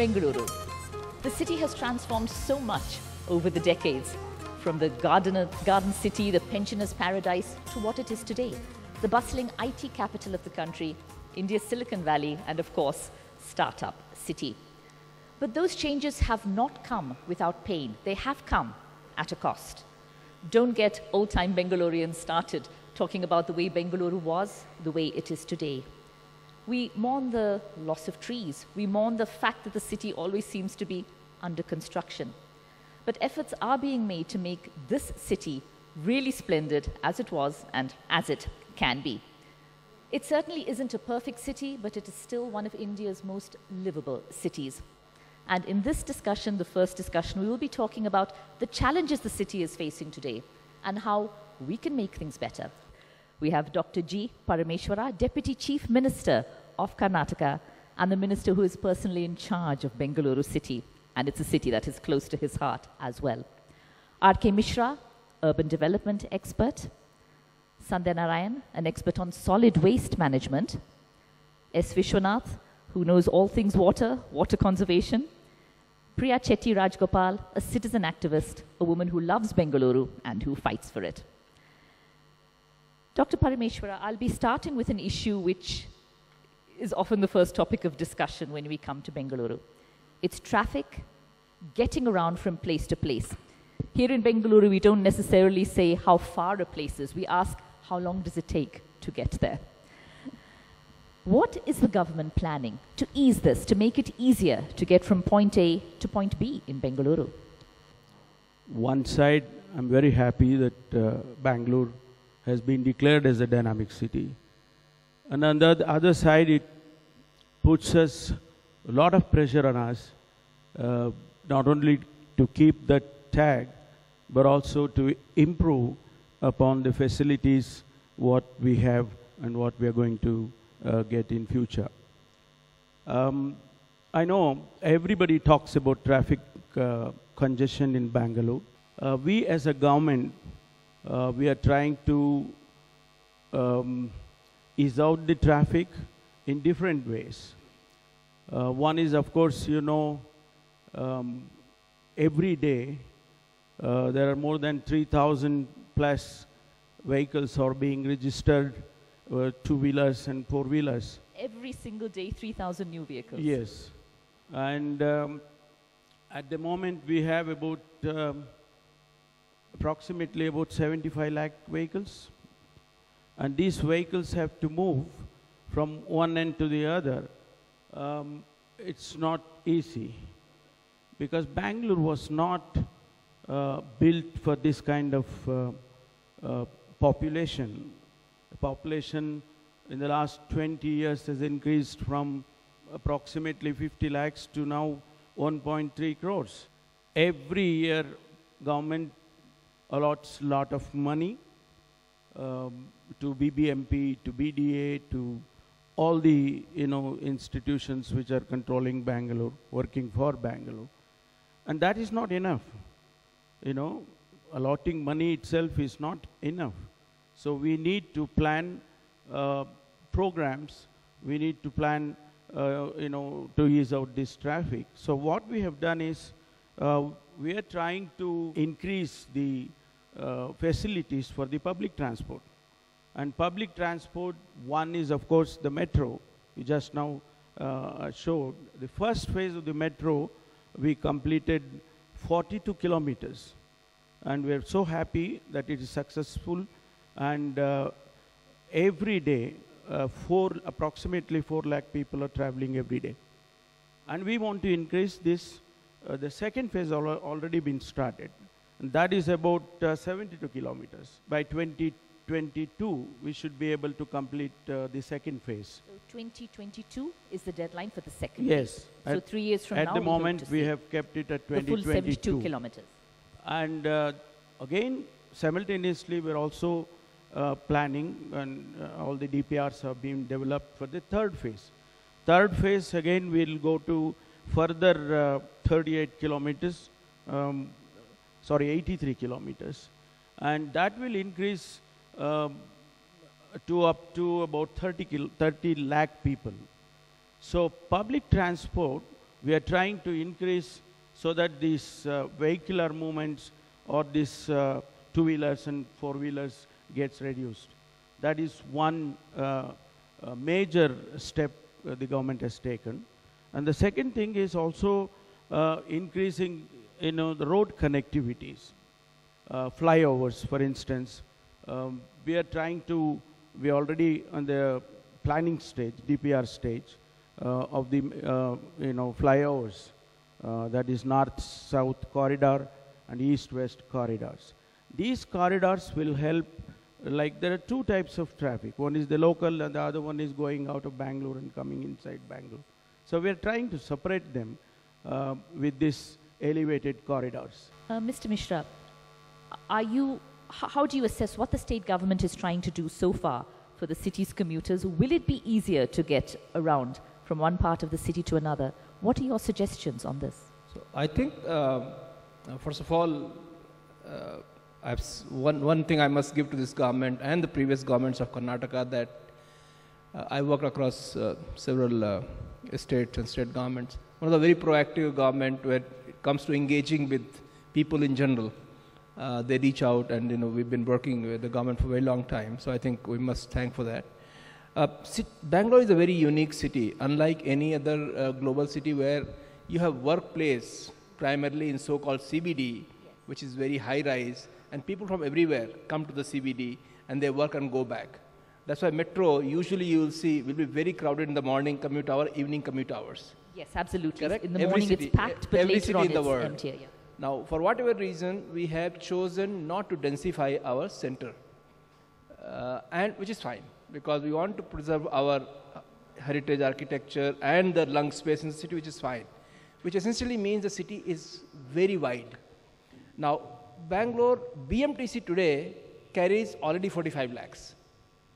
Bengaluru. The city has transformed so much over the decades, from the garden city, the pensioner's paradise, to what it is today, the bustling IT capital of the country, India's Silicon Valley, and of course, startup city. But those changes have not come without pain. They have come at a cost. Don't get old-time Bengalurians started talking about the way Bengaluru was, the way it is today. We mourn the loss of trees. We mourn the fact that the city always seems to be under construction. But efforts are being made to make this city really splendid as it was and as it can be. It certainly isn't a perfect city, but it is still one of India's most livable cities. And in this discussion, the first discussion, we will be talking about the challenges the city is facing today and how we can make things better. We have Dr. G. Parameshwara, Deputy Chief Minister of Karnataka and the Minister who is personally in charge of Bengaluru city. And it's a city that is close to his heart as well. R.K. Mishra, Urban Development Expert. Sandhya Narayan, an expert on solid waste management. S. Vishwanath, who knows all things water, water conservation. Priya Chetty Rajgopal, a citizen activist, a woman who loves Bengaluru and who fights for it. Dr. Parameshwara, I'll be starting with an issue which is often the first topic of discussion when we come to Bengaluru. It's traffic, getting around from place to place. Here in Bengaluru, we don't necessarily say how far a place is. We ask, how long does it take to get there? What is the government planning to ease this, to make it easier to get from point A to point B in Bengaluru? One side, I'm very happy that Bangalore has been declared as a dynamic city. And on the other side, it puts us a lot of pressure on us, not only to keep that tag, but also to improve upon the facilities what we have and what we are going to get in future. I know everybody talks about traffic congestion in Bangalore. We as a government, we are trying to ease out the traffic in different ways. One is, of course, you know, every day there are more than 3,000 plus vehicles are being registered, two-wheelers and four-wheelers. Every single day, 3,000 new vehicles. Yes. And at the moment, we have about approximately about 75 lakh vehicles. And these vehicles have to move from one end to the other. It's not easy, because Bangalore was not built for this kind of population. The population in the last 20 years has increased from approximately 50 lakhs to now 1.3 crores. Every year, government allots a lot of money to BBMP, to BDA, to all the institutions which are controlling Bangalore, working for Bangalore. And that is not enough. Allotting money itself is not enough. So we need to plan programs. We need to plan, to ease out this traffic. So what we have done is we are trying to increase the facilities for the public transport. And public transport, one is, of course, the metro. We just now showed. The first phase of the metro, we completed 42 kilometers. And we're so happy that it is successful. And every day, approximately 4 lakh people are traveling every day. And we want to increase this. The second phase already been started. And that is about 72 kilometers. By 2022, we should be able to complete the second phase. So 2022 is the deadline for the second phase. Yes. So 3 years from now, at the moment, we have kept it at 2022. The full 72 kilometers. And again, simultaneously, we're also planning, and all the DPRs have been developed for the third phase. Third phase, again, we'll go to further 38 kilometers, 83 kilometers. And that will increase to up to about 30 lakh people. So public transport we are trying to increase so that these vehicular movements or these two-wheelers and four-wheelers gets reduced. That is one major step the government has taken. And the second thing is also increasing, the road connectivities. Flyovers, for instance. We are trying to, we are already on the planning stage, DPR stage, of the, flyovers. That is north-south corridor and east-west corridors. These corridors will help, like there are two types of traffic. One is the local and the other one is going out of Bangalore and coming inside Bangalore. So we are trying to separate them with these elevated corridors. Mr. Mishra, how do you assess what the state government is trying to do so far for the city's commuters? Will it be easier to get around from one part of the city to another? What are your suggestions on this? So I think, first of all, one thing I must give to this government and the previous governments of Karnataka, that I work across several states and state governments. One of the very proactive government when it comes to engaging with people in general. They reach out, and we've been working with the government for a very long time. So I think we must thank for that. Bangalore is a very unique city, unlike any other global city where you have workplace primarily in so-called CBD, which is very high-rise, and people from everywhere come to the CBD and they work and go back. That's why metro usually you will see will be very crowded in the morning commute hour, evening commute hours. Yes, absolutely. Correct? In the morning it's packed, but later on it's emptier. Yeah. Now, for whatever reason, we have chosen not to densify our center, and which is fine, because we want to preserve our heritage architecture and the lung space in the city, which is fine, which essentially means the city is very wide. Now, Bangalore, BMTC today carries already 45 lakhs.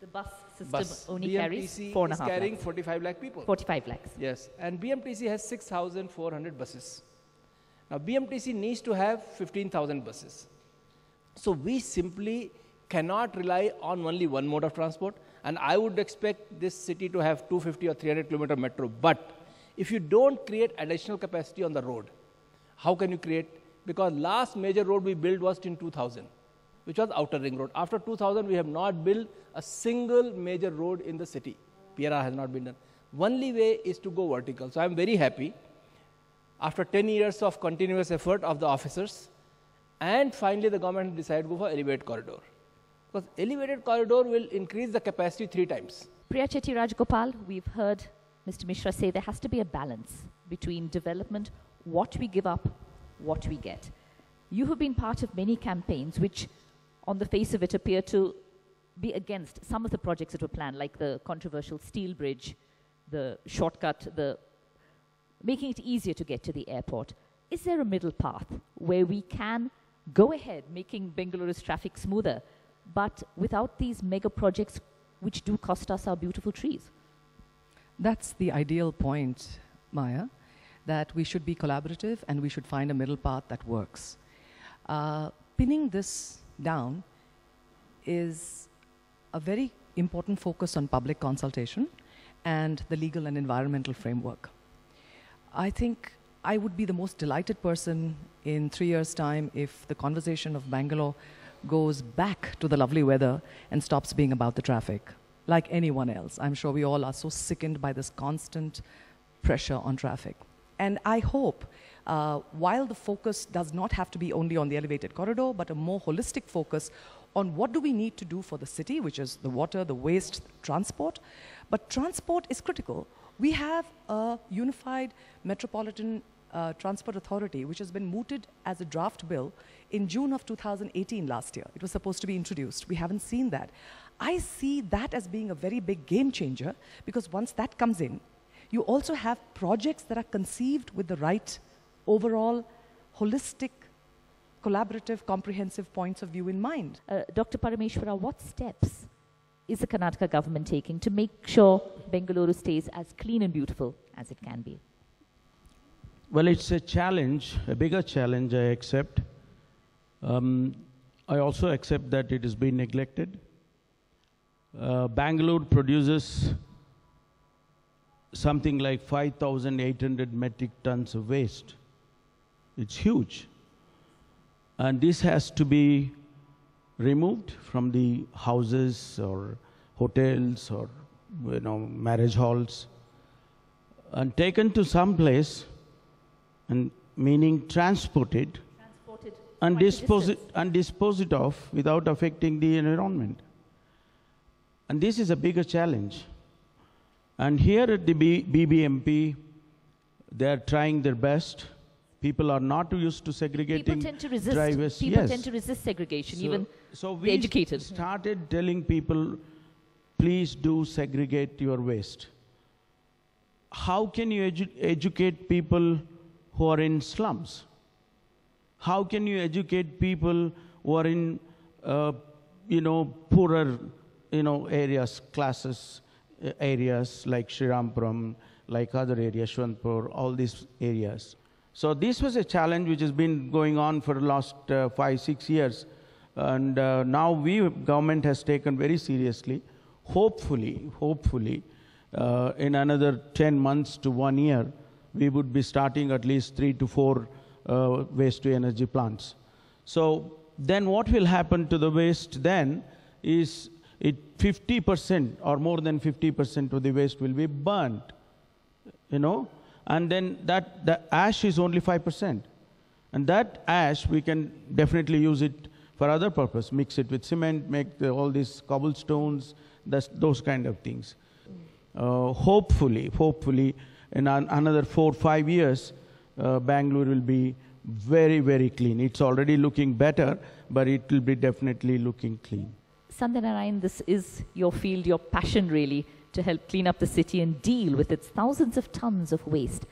The bus only carries 4.5 lakhs. Carrying 45 lakh people. 45 lakhs. Yes, and BMTC has 6,400 buses. Now, BMTC needs to have 15,000 buses. So we simply cannot rely on only one mode of transport, and I would expect this city to have 250 or 300 kilometer metro. But if you don't create additional capacity on the road, how can you create? Because last major road we built was in 2000, which was Outer Ring Road. After 2000, we have not built a single major road in the city. PRR has not been done. Only way is to go vertical. So I'm very happy. After 10 years of continuous effort of the officers, and finally the government decided to go for elevated corridor. Because elevated corridor will increase the capacity 3 times. Priya Chetty Rajgopal, we've heard Mr. Mishra say there has to be a balance between development, what we give up, what we get. You have been part of many campaigns which, on the face of it, appear to be against some of the projects that were planned, like the controversial steel bridge, the shortcut, making it easier to get to the airport. Is there a middle path where we can go ahead making Bengaluru's traffic smoother, but without these mega projects which do cost us our beautiful trees? That's the ideal point, Maya, that we should be collaborative and we should find a middle path that works. Pinning this down is a very important focus on public consultation and the legal and environmental framework. I think I would be the most delighted person in 3 years' time if the conversation of Bangalore goes back to the lovely weather and stops being about the traffic, like anyone else. I'm sure we all are so sickened by this constant pressure on traffic. And I hope, while the focus does not have to be only on the elevated corridor, but a more holistic focus on what do we need to do for the city, which is the water, the waste, transport. But transport is critical. We have a unified metropolitan transport authority, which has been mooted as a draft bill in June of 2018 last year. It was supposed to be introduced. We haven't seen that. I see that as being a very big game changer, because once that comes in, you also have projects that are conceived with the right overall holistic, collaborative, comprehensive points of view in mind. Dr. Parameshwara, what steps is the Karnataka government taking to make sure Bengaluru stays as clean and beautiful as it can be? Well, it's a challenge, a bigger challenge, I accept. I also accept that it has been neglected. Bangalore produces something like 5,800 metric tons of waste. It's huge. And this has to be removed from the houses or hotels or marriage halls and taken to some place, and meaning transported and dispose it off without affecting the environment. And this is a bigger challenge. And here at the BBMP, they are trying their best. People are not used to segregating People tend to resist. drivers. People Yes. tend to resist segregation, So- even so the we educated. started telling people, please do segregate your waste. How can you educate people who are in slums? How can you educate people who are in, poorer, areas, classes, areas like Shrirampuram, like other areas, Shwantpur, all these areas. So this was a challenge which has been going on for the last 5-6 years. And now government has taken very seriously. Hopefully, in another 10 months to 1 year, we would be starting at least 3 to 4 waste-to-energy plants. So then what will happen to the waste then is 50% or more than 50% of the waste will be burnt, and then the ash is only 5%. And that ash, we can definitely use it for other purpose, mix it with cement, make all these cobblestones, those kind of things. Hopefully, in another 4-5 years, Bangalore will be very, very clean. It's already looking better, but it will be definitely looking clean. Sandhya, this is your field, your passion really, to help clean up the city and deal with its thousands of tons of waste.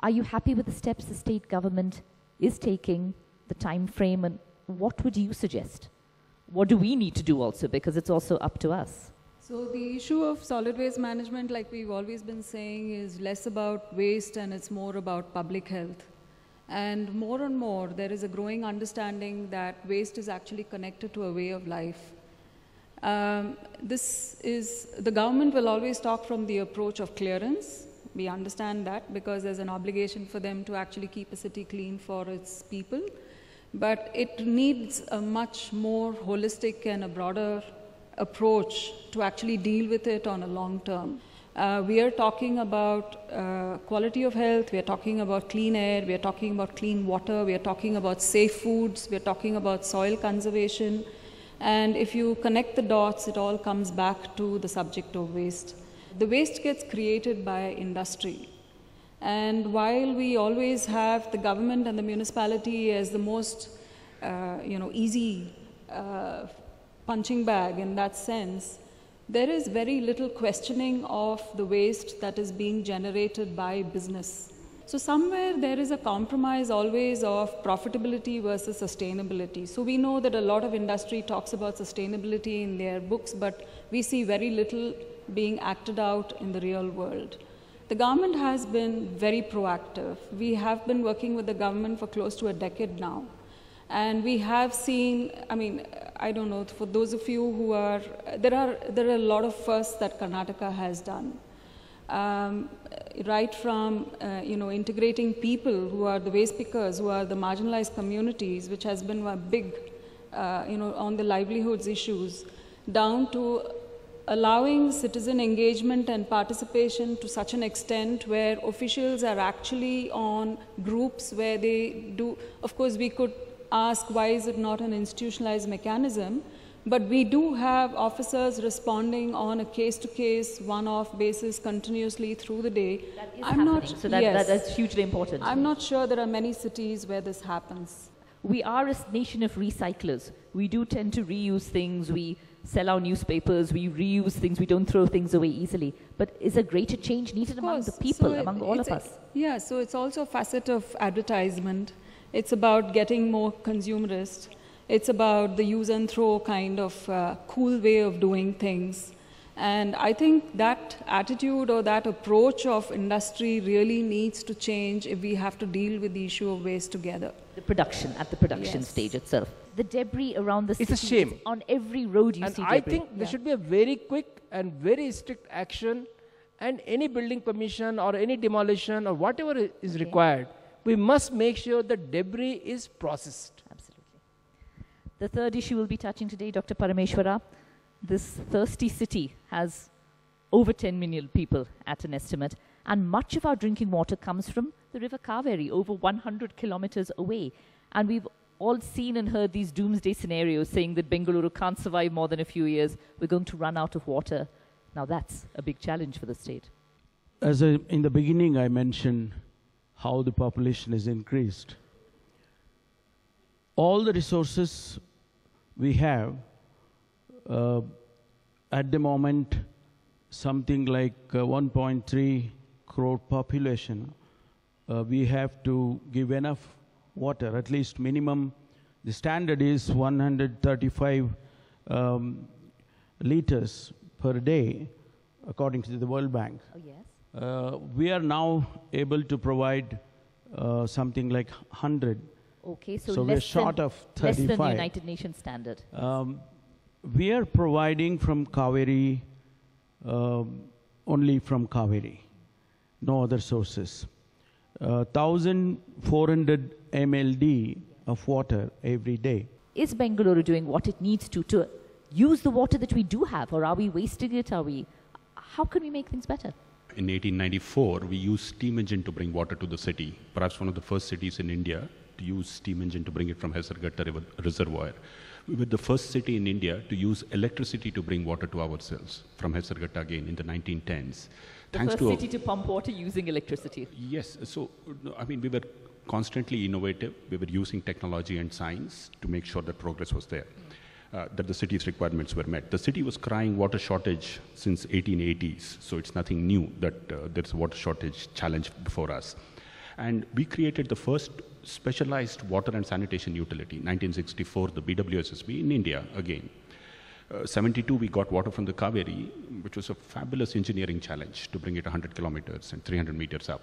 Are you happy with the steps the state government is taking, the time frame, and what would you suggest? What do we need to do also, because it's also up to us? So the issue of solid waste management, like we've always been saying, is less about waste and it's more about public health. And more, there is a growing understanding that waste is actually connected to a way of life. The government will always talk from the approach of clearance. We understand that because there's an obligation for them to actually keep a city clean for its people. But it needs a much more holistic and a broader approach to actually deal with it on a long term. We are talking about quality of health, we are talking about clean air, we are talking about clean water, we are talking about safe foods, we are talking about soil conservation. And if you connect the dots, it all comes back to the subject of waste. The waste gets created by industry. And while we always have the government and the municipality as the most easy punching bag in that sense, there is very little questioning of the waste that is being generated by business. So somewhere there is a compromise always of profitability versus sustainability. So we know that a lot of industry talks about sustainability in their books, but we see very little being acted out in the real world. The government has been very proactive. We have been working with the government for close to a decade now. And we have seen, I don't know, for those of you who are, there are a lot of firsts that Karnataka has done. Right from, integrating people who are the waste pickers, who are the marginalized communities, which has been a big, on the livelihoods issues, down to allowing citizen engagement and participation to such an extent where officials are actually on groups where they do, of course we could ask why is it not an institutionalized mechanism, but we do have officers responding on a case-to-case, one-off basis continuously through the day. That is happening, so that's hugely important. I'm not sure there are many cities where this happens. We are a nation of recyclers. We do tend to reuse things. We sell our newspapers. We reuse things. We don't throw things away easily. But is a greater change needed among the people, among all of us? Yeah, so it's also a facet of advertisement. It's about getting more consumerist. It's about the use and throw kind of cool way of doing things. And I think that attitude or that approach of industry really needs to change if we have to deal with the issue of waste together. At the production stage itself. The debris around the city. It's a shame. On every road you see debris. And I think there should be a very quick and very strict action and any building permission or any demolition or whatever is required, we must make sure that debris is processed. Absolutely. The third issue we'll be touching today, Dr. Parameshwara, this thirsty city has over 10 million people at an estimate, and much of our drinking water comes from the river Kaveri, over 100 kilometers away. And we've all seen and heard these doomsday scenarios saying that Bengaluru can't survive more than a few years. We're going to run out of water. Now that's a big challenge for the state. In the beginning, I mentioned how the population has increased. All the resources we have, at the moment, something like 1.3 crore population, we have to give enough water, at least minimum. The standard is 135 liters per day, according to the World Bank. Oh, yes. We are now able to provide something like 100. Okay, so we're short of 35. Less than the United Nations standard. We are providing from Kaveri, only from Kaveri, no other sources. 1,400 MLD of water every day. Is Bengaluru doing what it needs to use the water that we do have, or are we wasting it? How can we make things better? In 1894, we used steam engine to bring water to the city, perhaps one of the first cities in India to use steam engine to bring it from Hesarghatta River reservoir. We were the first city in India to use electricity to bring water to ourselves from Hesarghatta again in the 1910s. The first city to pump water using electricity. Yes, so I mean we were constantly innovative. We were using technology and science to make sure that progress was there. That the city's requirements were met. The city was crying water shortage since 1880s, so it's nothing new that there's a water shortage challenge before us. And we created the first specialized water and sanitation utility, 1964, the BWSSB in India again. 72, we got water from the Kaveri, which was a fabulous engineering challenge to bring it 100 kilometers and 300 meters up.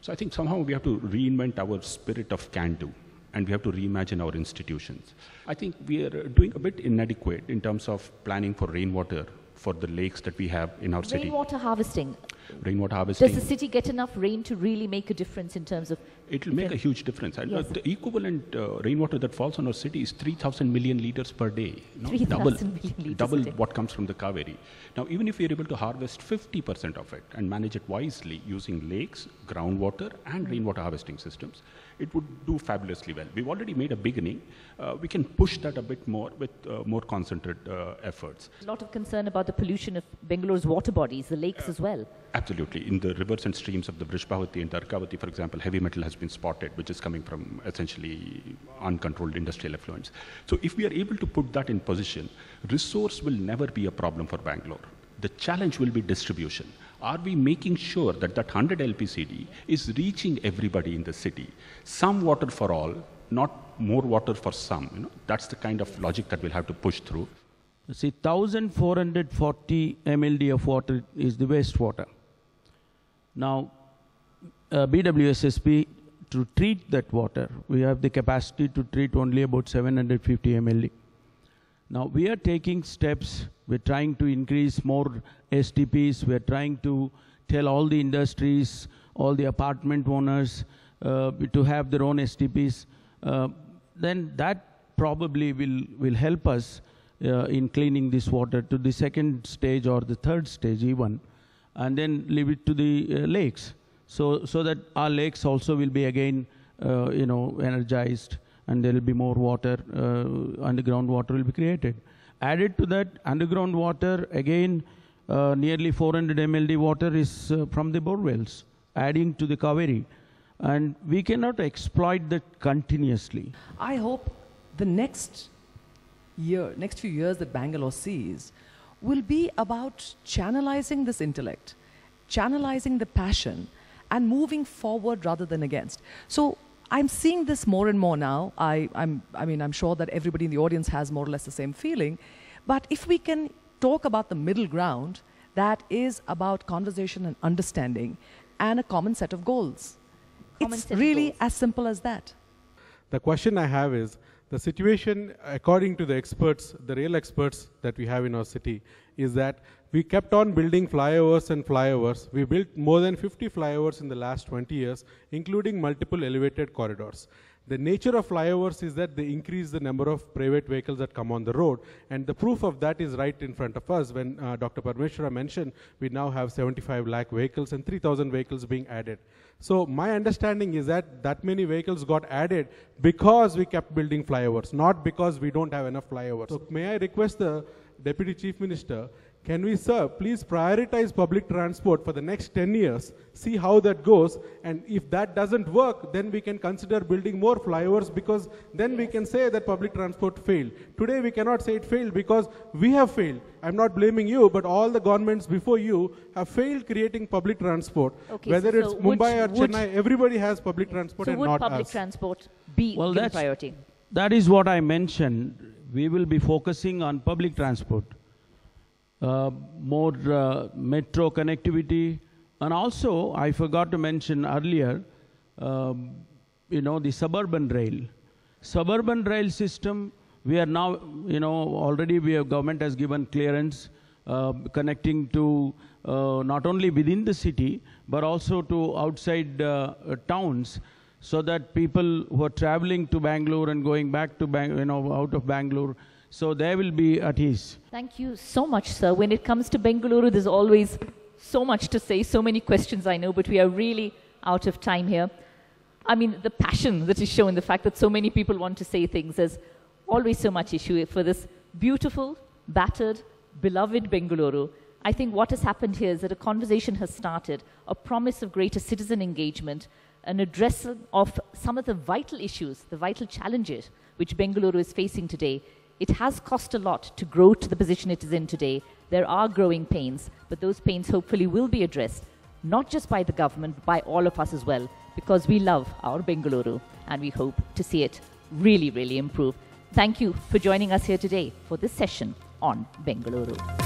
So I think somehow we have to reinvent our spirit of can-do. And we have to reimagine our institutions. I think we are doing a bit inadequate in terms of planning for rainwater for the lakes that we have in our city. Rainwater harvesting. Rainwater harvesting. Does the city get enough rain to really make a difference in terms of... It will make a huge difference. Yes. The equivalent rainwater that falls on our city is 3,000 million liters per day. 3,000 million liters double a day. what comes from the Kaveri. Now, even if we are able to harvest 50% of it and manage it wisely using lakes, groundwater, and rainwater harvesting systems, it would do fabulously well. We've already made a beginning. We can push that a bit more with more concentrated efforts. A lot of concern about the pollution of Bengaluru's water bodies, the lakes as well. Absolutely. In the rivers and streams of the Vrishbhavati and Dargavati, for example, heavy metal has been spotted, which is coming from essentially uncontrolled industrial effluents. So if we are able to put that in position, resource will never be a problem for Bangalore. The challenge will be distribution. Are we making sure that that 100 LPCD is reaching everybody in the city? Some water for all, not more water for some. That's the kind of logic that we'll have to push through. See, 1,440 MLD of water is the wastewater. Now, BWSSB, to treat that water, we have the capacity to treat only about 750 MLD. Now, we are taking steps. We're trying to increase more STPs. We're trying to tell all the industries, all the apartment owners to have their own STPs. Then that probably will help us in cleaning this water to the second stage or the third stage even, and then leave it to the lakes. So that our lakes also will be again, energized, and there will be more water, underground water will be created. Added to that, underground water, again, nearly 400 MLD water is from the borewells, adding to the Kaveri. And we cannot exploit that continuously. I hope the next few years that Bangalore sees will be about channelizing this intellect, channelizing the passion, and moving forward rather than against. So I'm seeing this more and more now. I'm sure that everybody in the audience has more or less the same feeling. But if we can talk about the middle ground, that is about conversation and understanding and a common set of goals. It's really as simple as that. The question I have is The situation, according to the experts, the real experts that we have in our city, is that we kept on building flyovers and flyovers. We built more than 50 flyovers in the last 20 years, including multiple elevated corridors. The nature of flyovers is that they increase the number of private vehicles that come on the road, and the proof of that is right in front of us. When Dr. Parmeshwara mentioned, we now have 75 lakh vehicles and 3,000 vehicles being added. So my understanding is that that many vehicles got added because we kept building flyovers, not because we don't have enough flyovers. So may I request the Deputy Chief Minister, can we, sir, please prioritize public transport for the next 10 years, see how that goes, and if that doesn't work, then we can consider building more flyovers, because then we can say that public transport failed. Today we cannot say it failed because we have failed. I'm not blaming you, but all the governments before you have failed creating public transport. Okay, whether so it's Mumbai or Chennai, everybody has public transport, and not us. So would public transport be given priority? That is what I mentioned. We will be focusing on public transport. More metro connectivity, and also I forgot to mention earlier, the suburban rail. Suburban rail system, we are now, already government has given clearance connecting to not only within the city, but also to outside towns, so that people who are traveling to Bangalore and going back to out of Bangalore, so they will be at ease. Thank you so much, sir. When it comes to Bengaluru, there's always so much to say, so many questions I know, but we are really out of time here. I mean, the passion that is shown, the fact that so many people want to say things, there's always so much issue for this beautiful, battered, beloved Bengaluru. I think what has happened here is that a conversation has started, a promise of greater citizen engagement, an address of some of the vital issues, the vital challenges which Bengaluru is facing today. It has cost a lot to grow to the position it is in today. There are growing pains, but those pains hopefully will be addressed, not just by the government, but by all of us as well, because we love our Bengaluru and we hope to see it really, really improve. Thank you for joining us here today for this session on Bengaluru.